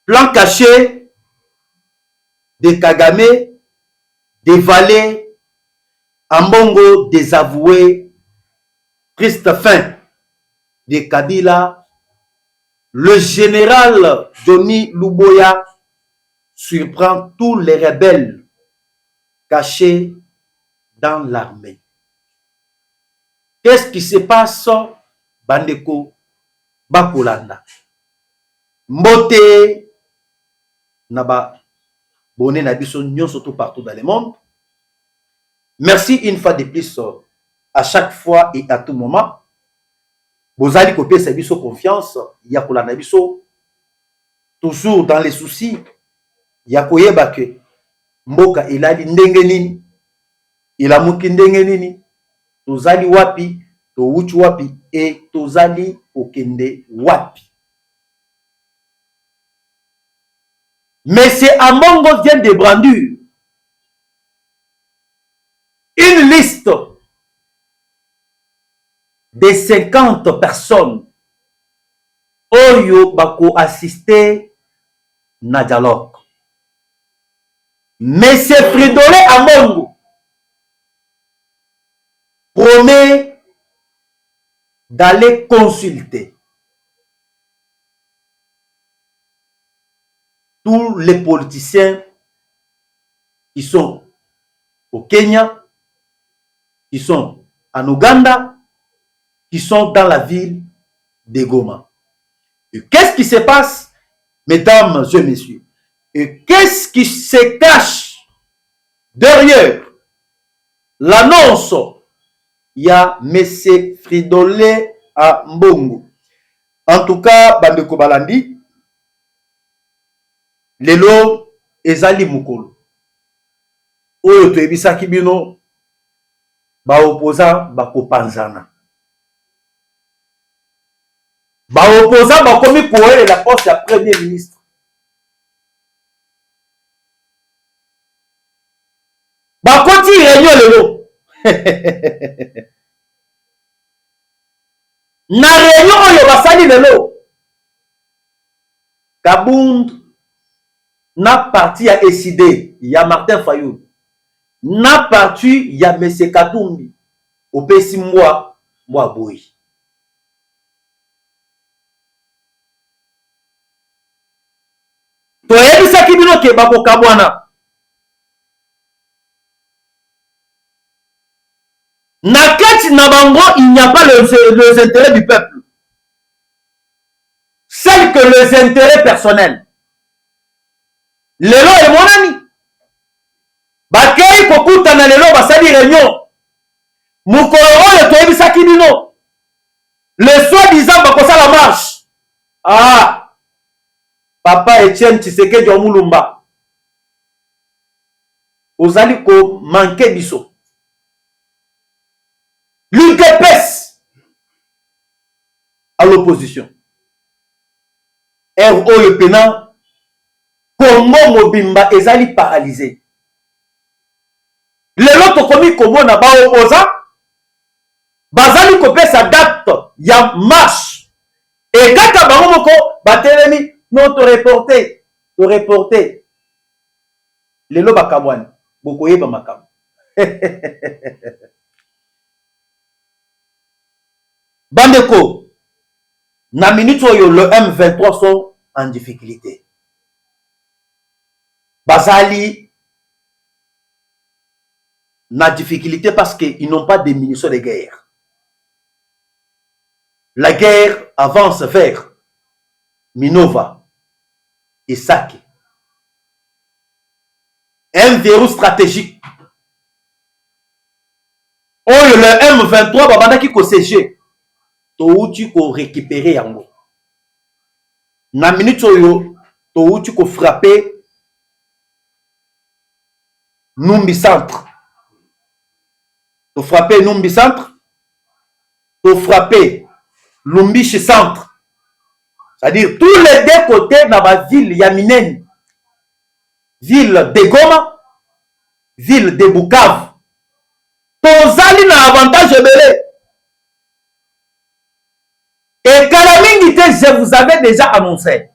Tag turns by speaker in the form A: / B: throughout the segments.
A: Plan caché de Kagame, dévalé, Ambongo désavoué, triste fin de Kabila, le général Johnny Luboya surprend tous les rebelles cachés dans l'armée. Qu'est-ce qui se passe, Bandeko Bakolanda? Mbote Naba Bonne Nabiso Nyon, surtout partout dans le monde. Merci une fois de plus, à chaque fois et à tout moment. Bozali Kopé Sabiso confiance, Yakola Nabiso, toujours dans les soucis. Yakoye Bake, Mboka Ilali Ndengenini, Ilamuki Ndengenini, Tozali Wapi, Touchu Wapi, et Tozali Okende Wapi. Mais c'est Ambongo vient de brandir une liste de 50 personnes Oyo Bako assisté na dialogue. Mais c'est Fridolé Ambongo promet d'aller consulter tous les politiciens qui sont au Kenya, qui sont en Ouganda, qui sont dans la ville de Goma. Et qu'est-ce qui se passe, mesdames et messieurs? Et qu'est-ce qui se cache derrière l'annonce? Il y a M. Fridolé Ambongo. En tout cas, Bandeko Balandi, lelo ezali mukolo. Oyo toyebisaki bino ba opposant bakopanzana. Ba opposant bakomi koele la poste ya premier ministre. Bakoti réunion lelo. Na réunion oyo basali lelo. Kabound na parti ya SID, ya Martin Fayou. Na parti ya M. Katumbi. Opesi mwa boy. Toyebisaki bino ke bakokabwana. Na kati na bango, il n'y a pas les intérêts du peuple. Celles que les intérêts personnels. Lelo et mon ami. Bakei kokuta na lelo basali réunion. Mukoro le toyebisaki bino. Le soi-disant bakosa la marche. Ah. Papa Etienne Tshisekedi Omulumba. Ozali ko manquer biso. L'UDPS à l'opposition. RO le pénal, Congo Mobimba ezali paralysé. Le lot komi Congo na ba opposant, bazali kopé sa date ya marche. Et kaka bango moko batelemi non to reporter, Le lot bakamwani, bokoye ba makam. Bandeko, na minute oyo le M23 sont en difficulté. Bazali na difficulté parce qu'ils n'ont pas de munitions de guerre. La guerre avance vers Minova et Sake. Un verrou stratégique. Oyo le M23 babandaki ko CG. Touti ko récupérer yango. Na minute oyo touti ko frapper Numbi Centre. To frapper Numbi Centre. To frapper Lumbishi Centre. C'est-à-dire tous les deux côtés dans la ville Yaminene. Ville de Goma, ville de Bukavu. Tozali na avantage belé. Et Kalamingite, je vous avais déjà annoncé.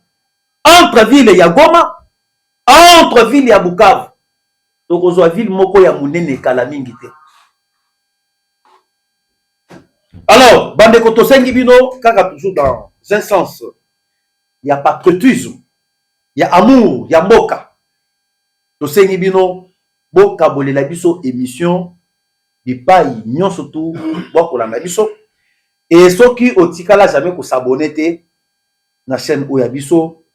A: entre ville ya Goma, entre ville ya Bukavu. Donc ozwa ville moko ya munene kala mingi te. Alors, bandeko tosengi bino kaka toujours dans un sens. Il y a patriotisme, il y a amour, il y a mboka. Tosengi bino boka bolela biso émission bipai nyonso tu bokolanda biso. Et soki otikala jamais ko s'abonner te na chaîne oya biso,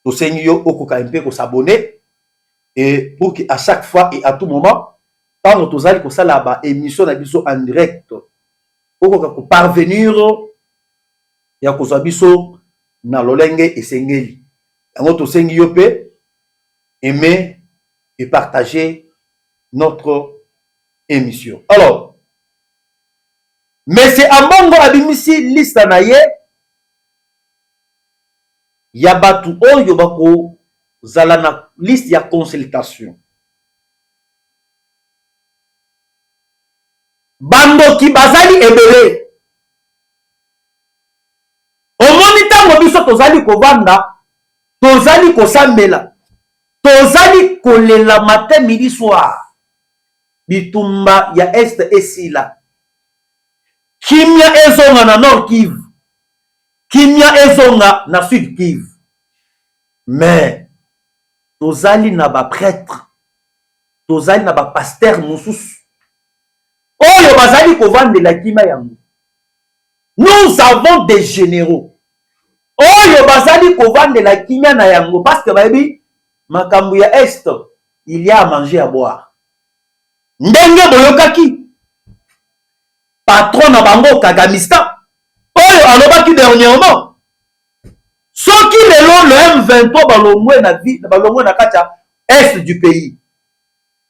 A: tosengi yo okoka mpe ko s'abonner. Et pour qu'à chaque fois et à tout moment, quand nous allons faire la émission en direct, pour parvenir à biso na lolenge et sengeli. Notre sengi yope aimer et partager notre émission. Alors, mais c'est à Mongo abimisi liste na ye ya batu oyo bako zala na liste ya consultation. Bandoki bazali ebele. Omoni tango biso tozali kovanda, tozali kosambela, tozali kolela matin midi soir. Bitumba ya Est esila. Kimia ezonga na Nord Kivu. Kimia ezonga na Sud Kivu. Mais tozali na ba prêtre, tozali na ba pasteur mususu oyo bazali kovandela kima yango. Nous avons des généraux oyo bazali kovandela kimia na yango parce que bayebi makambo ya Est il y a à manger à boire. Ndenge boyokaki patron na bango Kagamistan oyo alobaki dernièrement soki lelo le M23 balongwe na vie balongwe na kacha est du pays,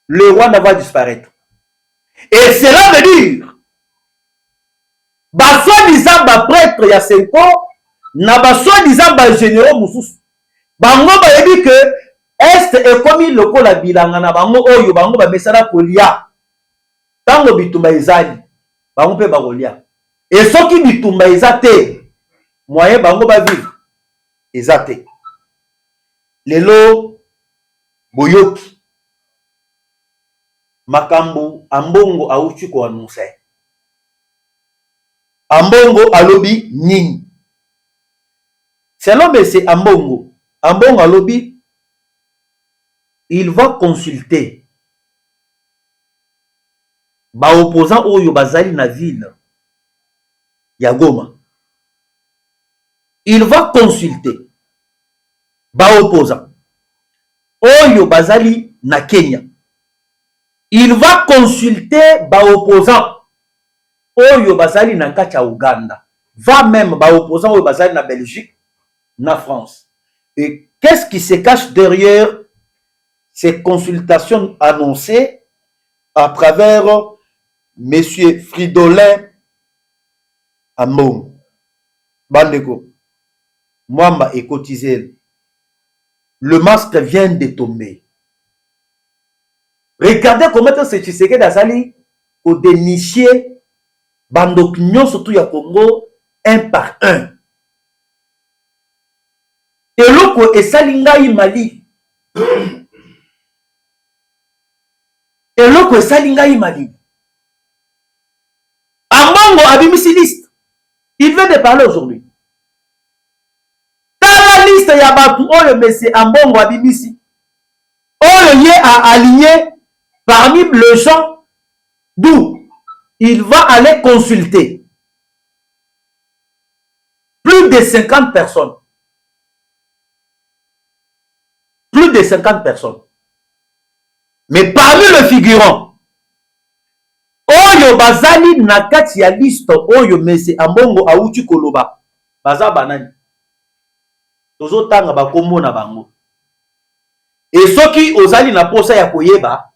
A: le Rwanda va disparaître. Et cela veut dire ba soi-disant ba prêtre ya Senko na ba soi-disant ba généraux mususu bango bayebi que est ekomi lokola bilanga na bango oyo bango ba mesana kolia tango bitumba ezali bango pe bakolia. Et soki bitumba ezate moyen bango ba vivre ezate. Lelo boyoki makambo ambongo auchi ko annoncer. Ambongo alobi nini? Selon M. Ambongo, Ambongo alobi il va consulter ba opposant oyo bazali na ville ya Goma. Il va consulter ba opposant oyo bazali na Kenya. Il va consulter ba opposant oyo bazali na kacha Uganda. Va même ba opposant oyo bazali na Belgique, na France. Et qu'est-ce qui se cache derrière ces consultations annoncées à travers Monsieur Fridolin Ambongo? Bandeko, Mwamba est cotisé. Le masque vient de tomber. Regardez comment ce Tshisekedi Azali au dénicher bandopinion surtout ya Congo un par un. Et loko esalingai Mali. Et loko esalingai Mali. Ambongo abimisi liste. Il vient de parler aujourd'hui. Dans la liste ya batu oyo monsieur Ambongo abimisi. Oyo ye a aligné parmi les gens d'où il va aller consulter. Plus de 50 personnes. Plus de 50 personnes. Mais parmi le figurant, oyo bazali na kati ya liste oyo monsieur Ambongo auti koloba. Baza banani. Tozo tanga bakombo na bango. Et soki ozali na posa ya koyeba,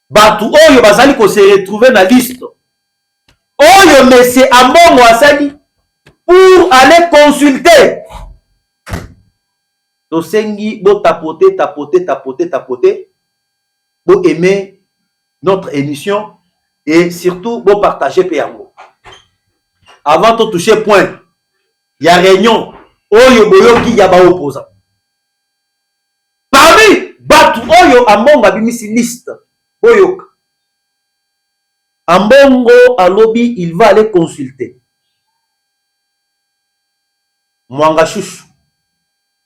A: batu oyo bazali ko se retrouver na liste. Oyo monsieur Ambongo asali pour aller consulter. Tosengi bo tapoter, tapoter, tapoter, tapoter. Bo aimer notre émission et surtout bo partager pe yango. Avant de toucher point, il y a réunion oyo boyoki ya ba opposant. Parmi batu oyo ambongo abimisi liste boyoka. Ambongo alobi il va aller consulter Mwanga Chouchou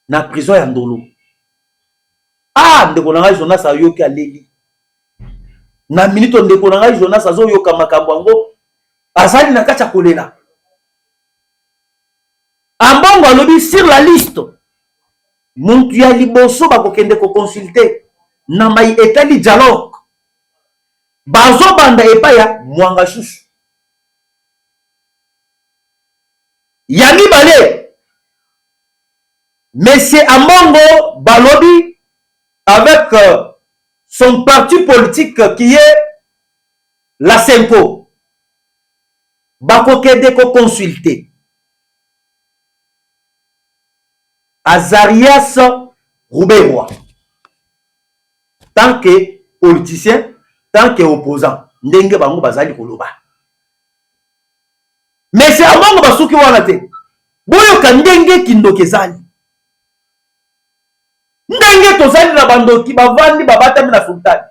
A: na prison ya Ndolo. Ah, ndeko na ngai Jonas ayoki aleli. Na minute ndeko na ngai Jonas azoyoka makambo yango azali na kati ya kolela. Ambongo alobi sur la liste muntu ya liboso bakokende ko consulter na mai etali dialogue bazo banda epa ya Mwanga Chouchou. Ya mibale Monsieur Ambongo balobi avec son parti politique qui est la Senko bakokende ko consulter Azarias Rouberois tant que politicien, tant que opposant ndenge bango bazali koloba. Mais c'est Ambongo basuki wana te boyoka ndenge kindoki ezali ndenge tozali na bandoki bavandi babatami na sultani.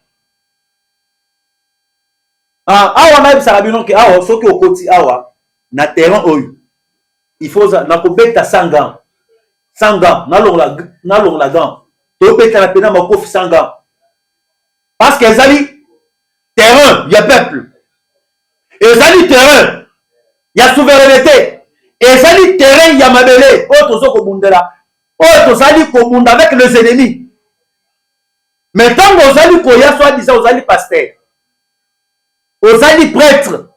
A: Awa nayebisaka bino ke awa soki okoti awa na terrain oyo il faut na kobeta 100 gants nalongola gants tobetana pena makofi 100 gants parce que ezali terrain ya peuple, ezali terrain ya souveraineté, ezali terrain ya mabele oyo tozo kobundela oyo tozali kobunda avec les ennemis. Mais tant ozali koya soi-disant ozali pasteur, ozali prêtre,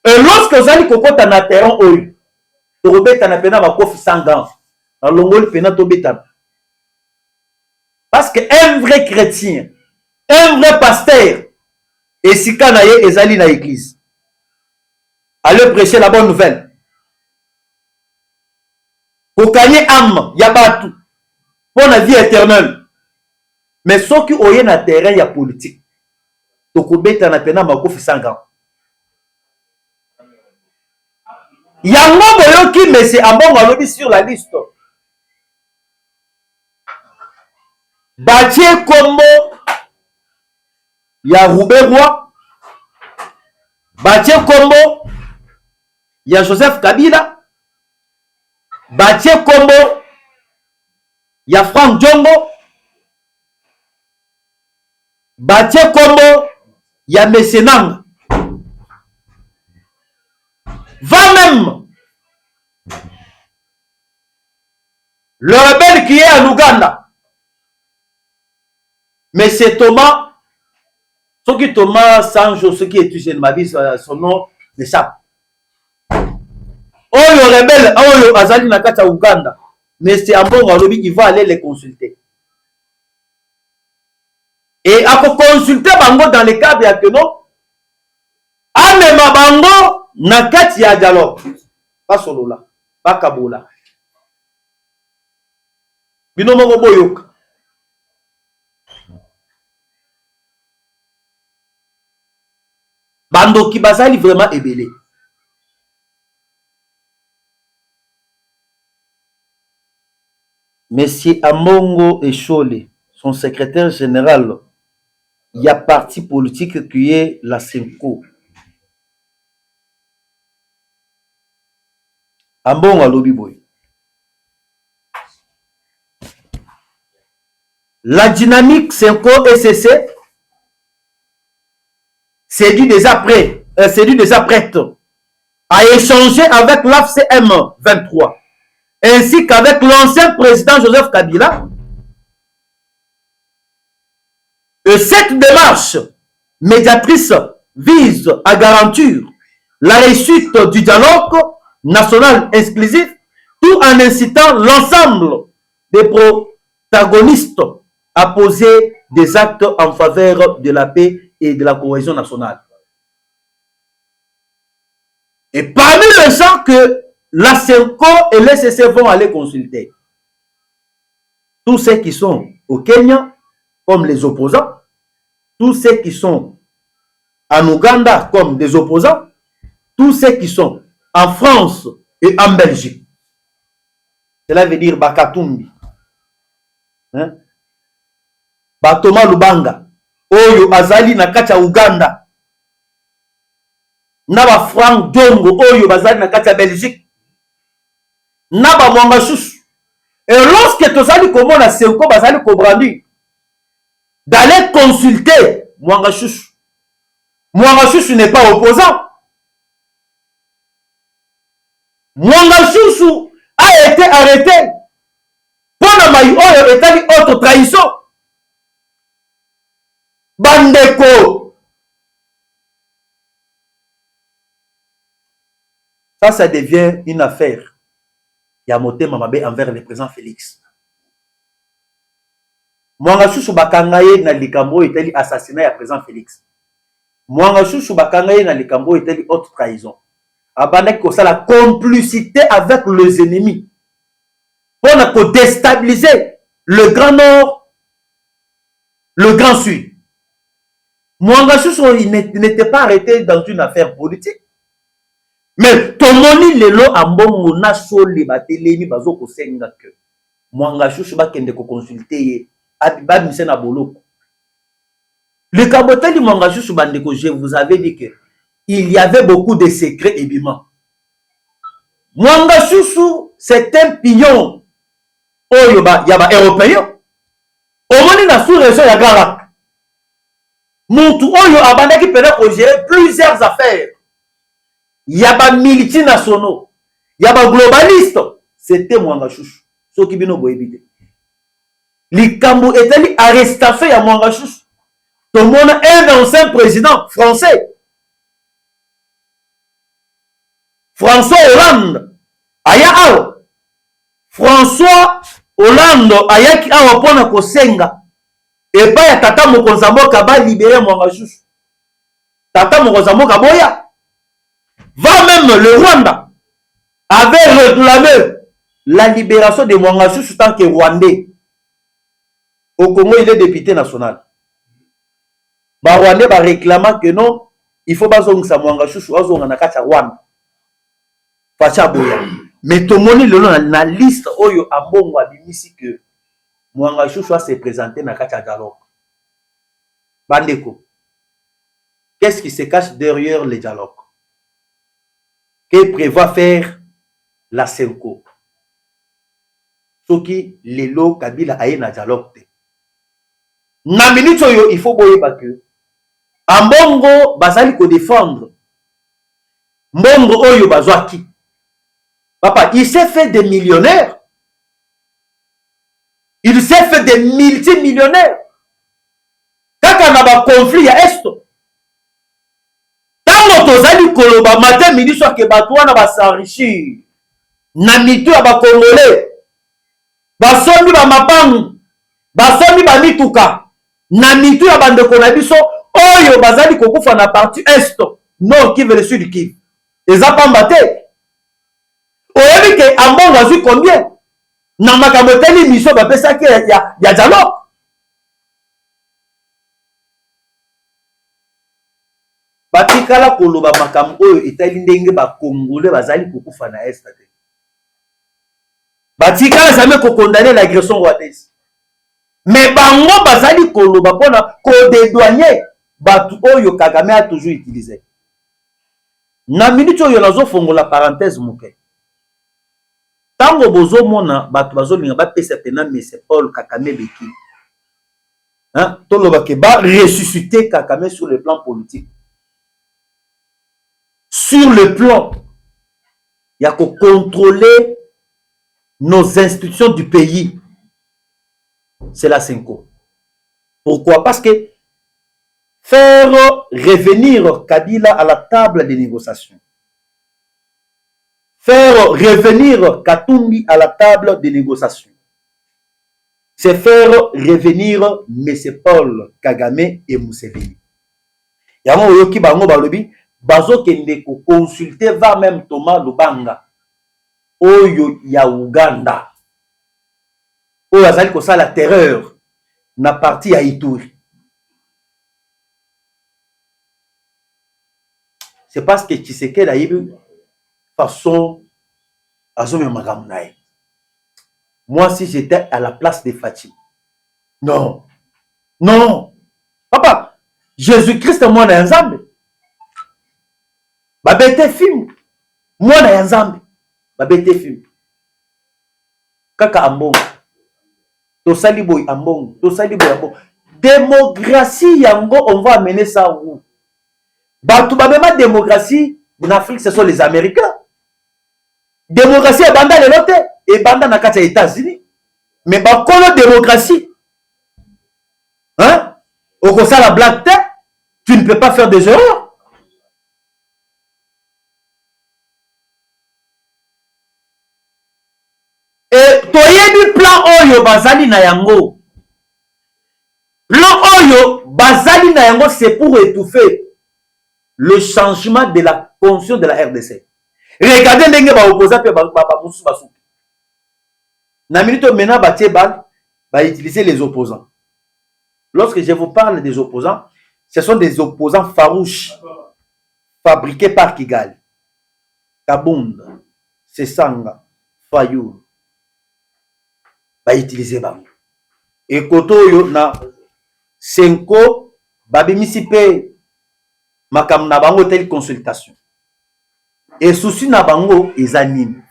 A: et lorsque ozali kokota na terrain oyo tobetana pena makofi 100 gants na longoli pena tobetana. Parce que un vrai chrétien, un vrai pasteur, et si kanaye ezali na église, allez prêcher la bonne nouvelle. Pour gagner âme, ya batu, pour la vie éternelle. Mais ceux qui ont na terrain ya politique, tokobeta na pena makofi 100 gants. Yango boyoki Monsieur Ambongo alobi sur la liste. Batie kombo ya Rouberois, batie kombo ya Joseph Kabila, batie kombo ya Frank Diongo, batie kombo ya Mesenang. Va même le rebelle qui est à Ouganda. Mais c'est Thomas, ce qui Thomas Sanjo, ce qui est touché de ma vie, son nom m'échappe. Oh, le rebelle, oh, le Azali Nakata Ouganda. Mais c'est un bon lobby qui va aller les consulter. Et à consulter Bango dans les cas de non, Amema Bango Nakati ya dialogue. Pas solo là, pas Kabola. Binomo Boyok. Bando qui bazali vraiment ébélé. Monsieur Ambongo Echole, son secrétaire général, il y a parti politique qui est la Senko. Ambongo alobi boy. La dynamique Senko SCC c'est du déjà prêt, prête à échanger avec l'AFCM 23 ainsi qu'avec l'ancien président Joseph Kabila. Et cette démarche médiatrice vise à garantir la réussite du dialogue national exclusif tout en incitant l'ensemble des protagonistes à poser des actes en faveur de la paix et de la cohésion nationale. Et parmi les gens que la Senko et l'SCC vont aller consulter, tous ceux qui sont au Kenya comme les opposants, tous ceux qui sont en Ouganda comme des opposants, tous ceux qui sont en France et en Belgique. Cela veut dire Bakatumbi. Hein? Batoma Lubanga. Oyo azali na kati ya Uganda. Na ba Frank Dongo oyo bazali na kati ya Belgique. Na ba Mwanga Chouchou. Et lorsque tozali komona Senko bazali kobrandi, d'aller consulter Mwanga Chouchou. Mwanga Chouchou n'est pas opposant. Mwanga Chouchou a été arrêté. Pona mai oyo etali autre trahison. Bandeko. Ça devient une affaire. Ya motema mabe envers le président Félix. Mwanga Chouchou bakangaye na likambo etali assassinat ya président Félix. Mwanga Chouchou bakangaye na likambo etali autre trahison. Abandaki ko la complicité avec les ennemis. Pour déstabiliser le Grand Nord, le Grand Sud. Mwanga Chouchou n'était pas arrêté dans une affaire politique. Mais tomoni lelo ambongo na soli batelemi bazo ko senga que Mwanga Chouchou bakende ko consulter ye abiba mise na boloko. Le kaboteli Mwanga Chouchou bandeko, je vous avais dit que il y avait beaucoup de secrets ébimants. Mwanga Chouchou c'est un pion oyo ba ya ba européen. Omoni na sous-région ya Garak. Muntu oyo abandaki pena ko gérer plusieurs affaires. Yaba multinationaux, yaba globaliste, c'était Mwanga Chouchou. Ce qui bino boebite. Likambo etali arrestation ya Mwanga Chouchou. Tout le monde est un ancien président français. François Hollande. Aya awa. François Hollande ayaki awa pona kosenga. Et pas ya tata mokonza mboka ba libérer Mwanga Chouchou. Tata mokonza mboka boya. Va même le Rwanda avait réclamé la libération de Mwanga Chouchou tant que Rwandais. Au Congo, il est député national. Ba Rwandais va réclamer que non, il faut pas que Mwanga Chouchou azonga na kati ya Rwanda. Facha boya. Mais tout le monde est na liste oyo abongo abimisi que Mwanga Chouchou se présenter na kati ya dialogue. Bandeko. Qu'est-ce qui se cache derrière le dialogue? Que prévoit faire la Senko? Ce qui les lots Kabila aye na dialogue. Na minute oyo il faut boyeba que ambongo bazali ko défendre mbongo oyo bazwaki. Papa, il s'est fait des millionnaires. Il s'est fait des multimillionnaires. Kaka na ba conflit ya esto. Tango tozali koloba matin midi soir ke bato wana ba s'enrichir. Na mitu ya ba Congolais. Basombi ba mapangu. Basombi ba mituka. Na mitu ya bandeko na biso oyo bazali kokufa na partie est. Non, qui veut le sud qui. Eza pamba te. Oyebi ke ambongo azwi combien? Na makambo teli mission ba pesa ke ya dialogue. Batikala koloba makambo oyo etali ndenge ba Congolais bazali kokufa na est te. Batikala jamais ko condamner l'agression rwandaise. Mais bango bazali koloba pona ko dédouaner batu oyo Kagame a toujours utilisé. Na minute oyo nazo fongola parenthèse moke. Tango bozo mona batu bazo linga ba pesa pena Mese Paul Kagame beki. Hein? Toloba ke ba ressusciter Kagame sur le plan politique. Sur le plan, il y a qu'à contrôler nos institutions du pays. C'est la Senko. Pourquoi? Parce que faire revenir Kabila à la table des négociations, faire revenir Katumbi à la table des négociations, c'est faire revenir M. Paul Kagame et Museveni. Yango yoki bango balobi bazo kende ko consulter va même Thomas Lubanga oyo ya Uganda oyo azali ko sala terreur na parti ya Ituri. C'est parce que Tshisekedi a eu façon azo me makamnae. Moi, si j'étais à la place de Fatim. Non. Non. Papa, Jésus-Christ, moi, na Nzambe. Babete film. Moi, na Nzambe. Babete film. Kaka ambongo. Tosali boy ambongo. Tosali boy ambongo. Démocratie, yango, on va amener ça où? Batou babema démocratie, en Afrique, ce sont les Américains. Démocratie est banda les lotes et banda na kati ya États-Unis. Mais bakolo démocratie. Hein? Au ça la blague tête, tu ne peux pas faire des erreurs. Et toyebi plan oyo bazali na yango. Plan oyo bazali na yango, c'est pour étouffer le changement de la conscience de la RDC. Regardez ndenge ba opposant pe ba musu basu. Na minute maintenant ba utiliser les opposants. Lorsque je vous parle des opposants, ce sont des opposants farouches fabriqués par Kigali. Kabunda, Sesanga, Fayou. Ba utiliser ba. Et koto yo na Senko babimisi pe makam na bango telle consultation. Et souci na bango ezanime.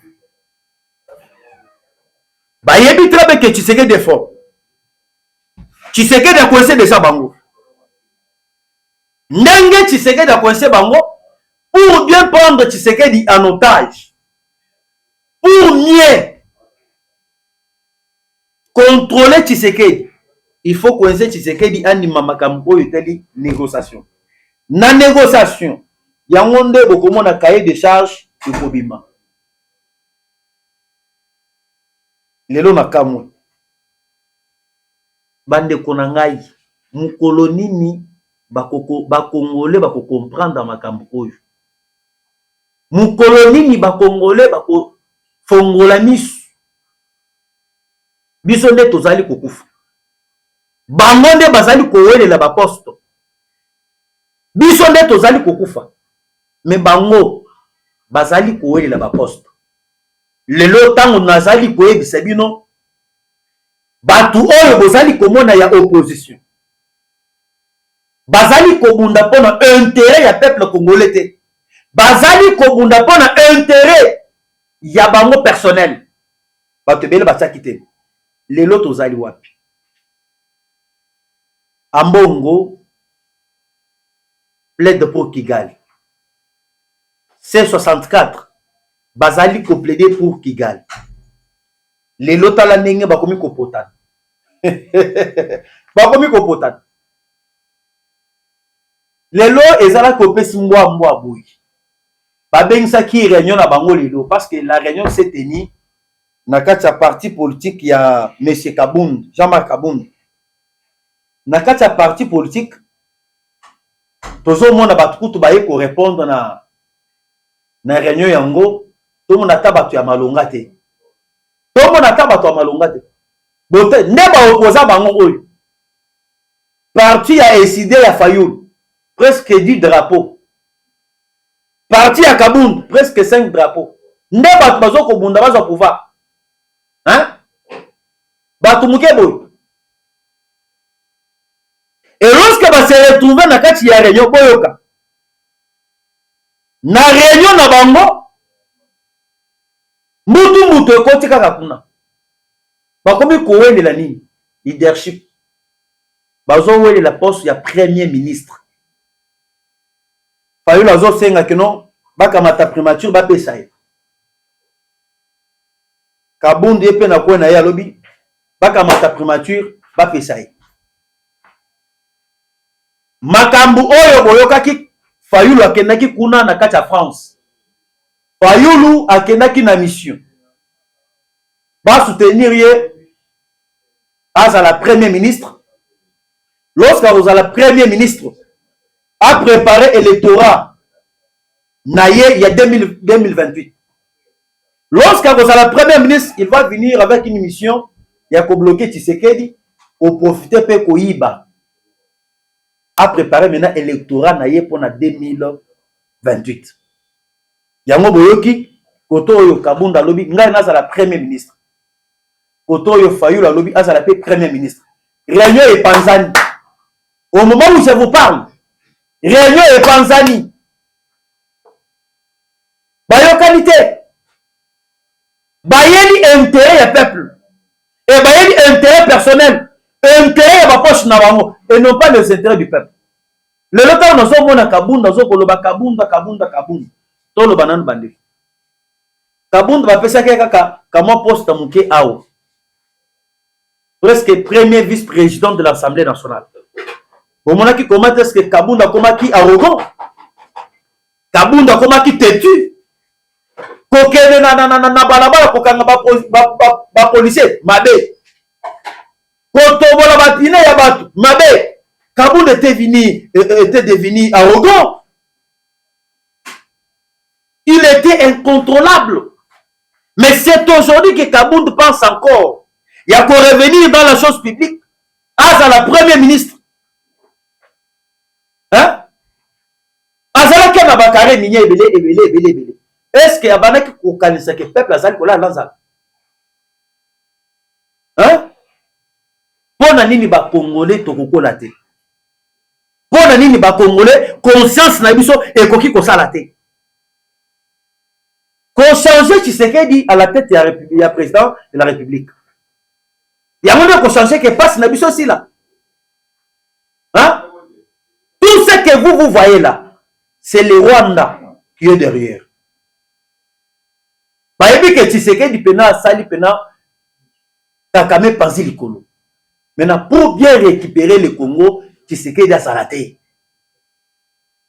A: Ba yebi trabe que tu sais que des fois. Tu sais que de coincer de ça bango. Ndenge tu sais que de coincer bango pour bien prendre tu sais que dit en otage. Pour mieux contrôler tu sais que il faut coincer tu sais que dit anima makambo yeteli négociation. Na négociation yango nde bokomona cahier de charge ekobima. Lelo nakamwe bande kona ngai mukolo nini bakongole bakocomprendre makambo oyo. Mukolo nini bakongole bakofongola misu. Biso nde tozali kokufa. Bango nde bazali kowelela baposte. Biso nde tozali kokufa. Mais bango bazali kowelela baposte. Lelo tango nazali koyebisa bino batu oyo bozali komona ya opposition. Bazali kobunda pona intérêt ya peuple congolais te. Bazali kobunda pona intérêt ya bango personnel. Batu bele bataki te. Lelo tozali wapi? Ambongo plaide pour Kigali. C64 bazali ko plaider pour Kigali. Lelo tala ndenge bakomi kopotana. Bakomi kopotana. Lelo ezala kopesi mbwa boy. Babengisa ki réunion na bango lelo parce que la réunion s'est tenue na kati ya parti politique ya monsieur Kabund, Jean-Marc Kabund. Na kati ya parti politique tozo mona batu kutu baye ko répondre na réunion yango, to mona ta batu ya malonga te. To mona ta batu ya malonga te. Bote ne ba opposa bango oyo. Parti ya décidé ya Fayoul presque 10 drapeaux. Parti ya Kabund presque 5 drapeaux. Ne batu bazo ko bunda bazo pouvoir. Hein? Batu muke boy. Et lorsque va se retrouver na kati ya réunion boyoka. Na réunion na bango mutu ekoti kaka kuna. Bakomi kowelela nini? Leadership. Bazo welela poste ya premier ministre. Fayoul azo senga que non bakamata primature bapesa ye. Kabundi epe na kwena ya lobi bakamata primature bapesa ye. Makambu oyo boyokaki Fayoul akendaki kuna na kati ya France. Fayoul akendaki na mission. Ba soutenir ye à la premier ministre. Lorsque vous avez la premier ministre a préparé l'électorat naïe il y a 2028. Lorsque vous avez la premier ministre, il va venir avec une mission, il y a qu'au bloquer Tshisekedi, au profiter pe koyiba. A préparé maintenant l'électorat naïe pour 2028. Yango boyoki koto oyo Kabunda lobi ngai naza la premier ministre. Kotoyo Fayulu Alobi Azala pe premier ministre. Réunion et Panzani. Au moment où je vous parle, réunion et Panzani. Bayo qualité. Bayeli intérêt ya peuple. Et bayeli intérêt personnel. Intérêt ya poche na bango. Et non pas les intérêts du peuple. Le local nous sommes à Kabunda, nous sommes à Kabunda. Tout le banane bandé. Kabunda va penser que moi poste mouké ao. Presque premier vice-président de l'Assemblée nationale. Au moment qui comment est-ce que Kabunda comment qui arrogant? Kabunda comment qui têtu? Kokene na balabala kokanga ba policier mabe. Kotobola batine ya batu mabe. Kabunda était devenu arrogant. Il était incontrôlable. Mais c'est aujourd'hui que Kabunda pense encore. Il y a pour revenir dans la chose publique. À la première ministre. Hein? Azala qui a bakare minye ebele. Est-ce qu'il y a bana qui kokanisa que peuple azali kola lanza? Hein? Pona nini ba congolais tokokola te. Pona nini ba congolais conscience na biso ekoki kosala te. Qu'on change Tshisekedi à la tête de la président de la République. Il y a un qu'on change qui passe na biso aussi là. Hein? Tout ce que vous voyez là, c'est le Rwanda qui est derrière. Bayebi que Tshisekedi pena sali pena Kakame Panzi Likolo. Maintenant pour bien récupérer le Congo, Tshisekedi a salaté.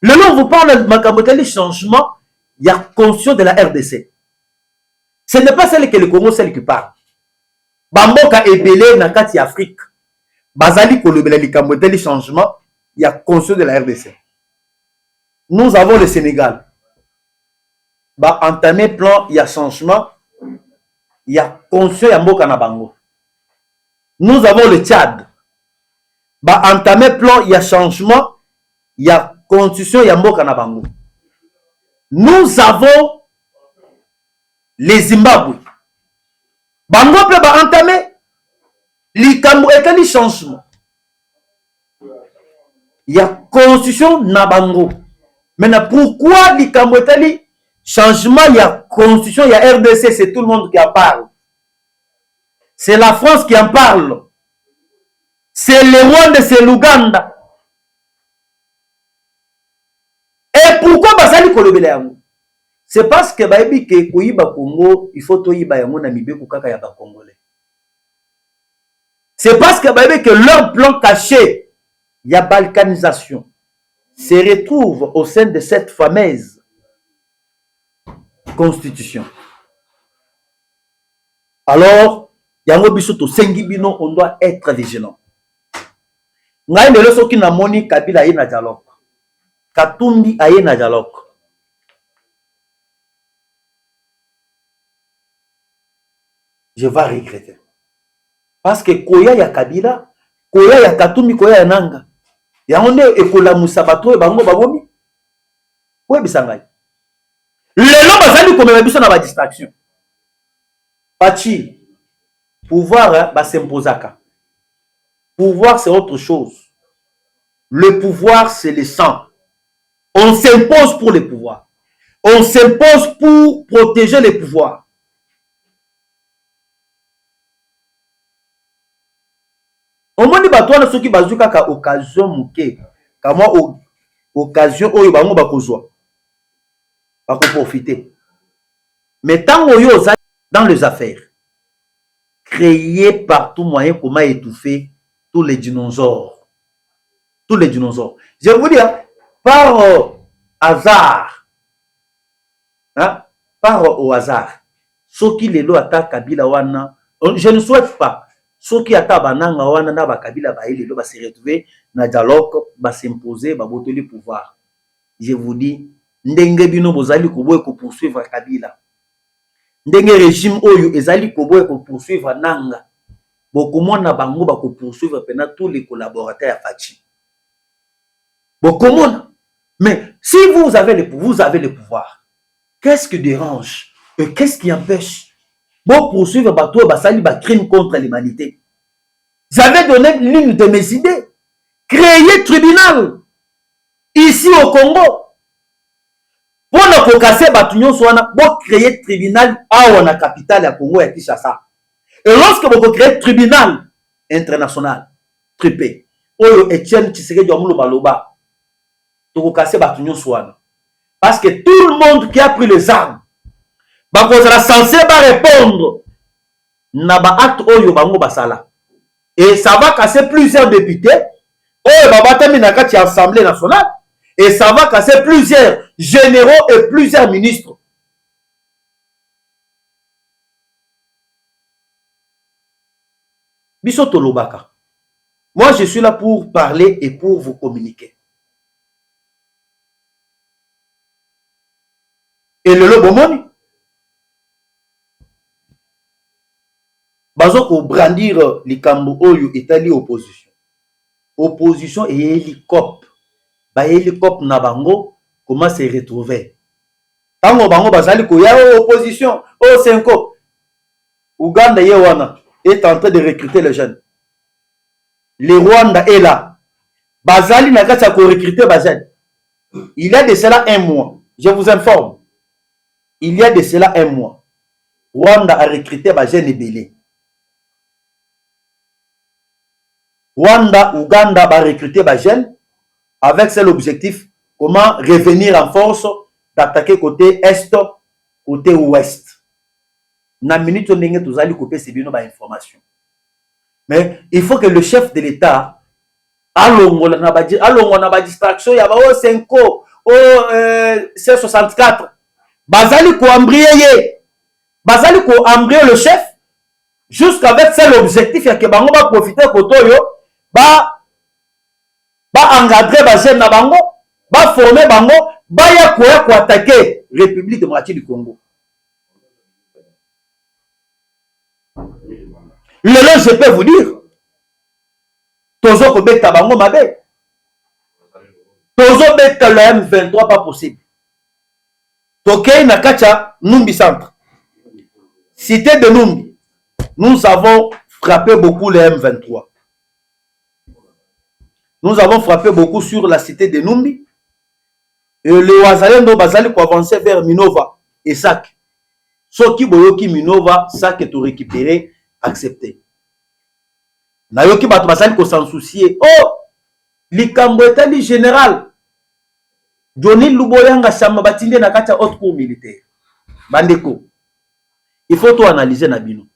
A: Le nom vous parle de Makamoteli changement, il y a conscience de la RDC. Ce n'est pas celle que le Congo, celle qui parle. Bamboka ebele na kati Afrique. Bazali kolobela likamoteli changement, il y a conscience de la RDC. Nous avons le Sénégal. Ba entamé plan, il y a changement, il y a conscience ya mboka na bango. Nous avons le Tchad. Ba entamé plan, il y a changement, il y a constitution ya mboka na bango. Nous avons les Zimbabwe. Bango pe ba entamé likambo etali changement. Il y a constitution na bango. Maintenant pourquoi likambo etali changement, il y a constitution, il y a RDC, c'est tout le monde qui en parle. C'est la France qui en parle. C'est le Rwanda, c'est l'Ouganda. Et pourquoi Basali Kolobele yango? C'est parce que bayebi ke koyiba Congo, il faut toyiba yango na mibeko kaka ya ba Congolais. C'est parce que bayebi que leur plan caché, il y a balkanisation, se retrouve au sein de cette fameuse constitution. Alors, yango biso to sengi bino, on doit être vigilant. Ngai lelo soki na moni Kabila aye na dialogue. Katumbi aye na dialogue. Je vais regretter. Parce que koya ya Kabila, koya ya Katumbi, koya ya Nanga. Yango nde ekola musabato e bango babomi. Ko bisangai. Lelo bazali komema biso na ba distraction. Pachi, pouvoir ba s'imposaka. Pouvoir c'est autre chose. Le pouvoir c'est le sang. On s'impose pour le pouvoir. On s'impose pour protéger le pouvoir. Au moins bato wana soki bazuka ka occasion muke, kama occasion oyo bango bakozwa. Bako profiter. Mais tant oyo dans les affaires, créer par tout moyen comment étouffer tous les dinosaures. Tous les dinosaures. Je vous dis, par hasard, hein, par au hasard, ceux qui les lois attaquent Kabila wana, je ne souhaite pas. Ceux qui attaquent Bananga wana na ba Kabila ba les lois se retrouver na dialogue, ba s'imposer, ba boter le pouvoir. Je vous dis, ndenge bino bozali koboye ko poursuivre Kabila. Ndenge régime oyo ezali koboye ko poursuivre Nanga. Bokomona bango ba ko poursuivre pena tous les collaborateurs à Fachi. Bokomona. Mais si vous avez le pouvoir, qu'est-ce qui dérange et qu'est-ce qui empêche Bon, poursuivre bateau, basali, ba crime contre l'humanité. J'avais donné l'une de mes idées. Créer tribunal ici au Congo. Pour ne pas casser Batunion, pour créer tribunal à la capitale à Congo et Kinshasa. Et lorsque vous créez tribunal international, trippé, Oyo Etienne Tshisekedi Diomoulo Baloba, vous casser Batunion Swana. Parce que tout le monde qui a pris les armes, bah, vous sera censé répondre. Naba acte Oyo Bango Basala. Et ça va casser plusieurs députés. Oyo Babatami Nakati Assemblée nationale. Et ça va casser plusieurs généraux et plusieurs ministres. Bisoto Lobaka. Moi, je suis là pour parler et pour vous communiquer. Et le Lobomoni, Bazoko brandir likambo oyo etali opposition. Opposition et hélicoptère. Ba hélicoptère na bango comment se retrouver. Tango bango bazali ko ya opposition. Oh Senko. Ouganda yewana est en train de recruter les jeunes. Le Rwanda est là. Bazali n'a qu'à recruter Bazali. Il y a de cela un mois. Je vous informe. Il y a de cela un mois. Rwanda a recruté Bazali Belé. Rwanda, Ouganda a recruté Bazali avec cet objectif. Comment revenir en force d'attaquer côté est, côté ouest. Na minute on n'est tous allés couper ces biens d'information. Mais il faut que le chef de l'État allons na ba distraction ya ba 5 C64 bazali ko embrayer le chef jusqu'avec cet objectif ya que bango ba profiter koto yo ba encadrer ba jeune na bango ba former bango ba ya ko attaquer République démocratique du Congo. Le je peux vous dire Tozo ko beta bango mabe. Tozo beta le M23 pas possible. Tokei Nakacha Numbi Centre. Cité de Numbi. Nous avons frappé beaucoup le M23. Nous avons frappé beaucoup sur la cité de Numbi. Et le Wazalendo Bazali pour avancer vers Minova et Sac. Soki Boyoki Minova, Sac est tout récupéré, accepté. Nayoki Bato Bazali ko s'en soucier. Oh! Likambo etali général. Johnny Luboyanga Chama Batinde na kati haute cour militaire. Bandeko. Il faut tout analyser Nabino.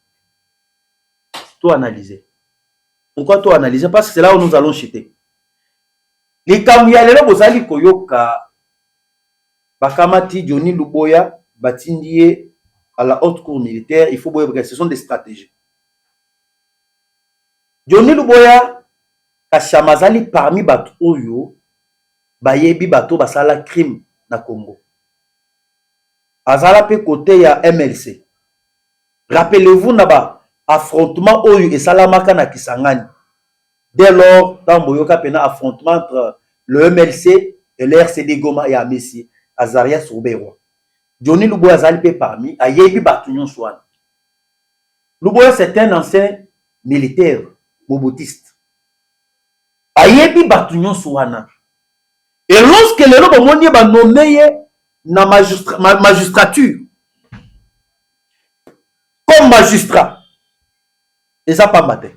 A: Tout analyser. Pourquoi tout analyser? Parce que c'est là où nous allons chuter. Likambo ya lelo bozali koyoka Bakamati Johnny Luboya Batindie à la haute cour militaire, il faut voir que ce sont des stratégies. Johnny Luboya Kashamazali parmi bato oyo bayebi bato basala crime na Congo. Azala pe côté ya MLC. Rappelez-vous naba affrontement oyo esalamaka na Kisangani. Dès lors, dans Boyoka pena affrontement entre le MLC et l'RCD Goma et Messi Azaria Soubero. Johnny Luboya azali pe parmi ayebi bato nyonso. Luboya c'est un ancien militaire mobotiste. Ayebi batu nyonso wana. Et lorsque les gens ont nommé na magistrature comme magistrat, et ça pas matin.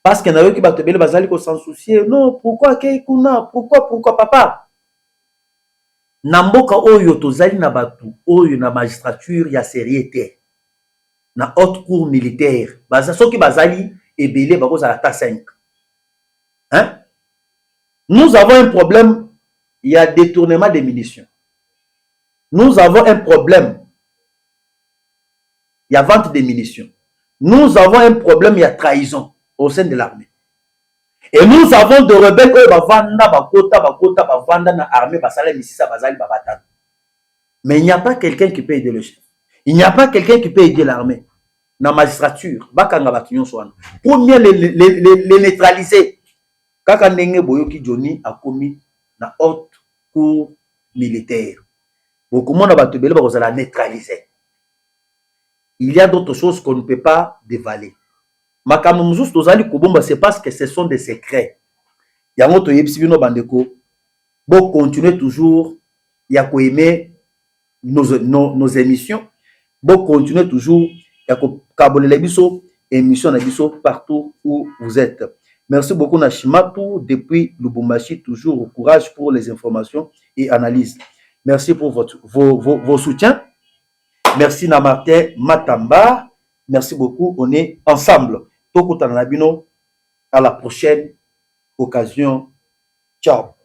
A: Parce que nayoki batu bele bazali ko s'en soucier. Non, pourquoi Keikuna? Pourquoi papa? Namboka oyo tozali na batu oyo na magistrature ya sérieux na haute cour militaire. Baza soki bazali ebele bakoza la ta 5. Hein? Nous avons un problème, il y a détournement des munitions. Nous avons un problème, il y a vente des munitions. Nous avons un problème, il y a trahison au sein de l'armée. Et nous avons des rebelles qui vont na armée, mais il n'y a pas quelqu'un qui peut aider le chef. Il n'y a pas quelqu'un qui peut aider l'armée. Dans la magistrature, pour mieux les neutraliser. Kaka ndenge Boyoki Johnny a commis na haute cour militaire. Beaucoup monde bato bele ba kozala neutraliser. il y a d'autres choses qu'on ne peut pas dévaler. Makambo mosusu tozali kobomba, c'est parce que ce sont des secrets. Yango toyebisi bino bandeko, bon continuer toujours ya ko aimer nos émissions, bon continuer toujours ya ko kabolela biso émission na biso partout où vous êtes. Merci beaucoup Nashimatu depuis Lubumbashi, toujours au courage pour les informations et analyses. Merci pour vos soutiens. Merci na Martin Matamba. Merci beaucoup. On est ensemble. Toko Tanabino. À la prochaine occasion. Ciao.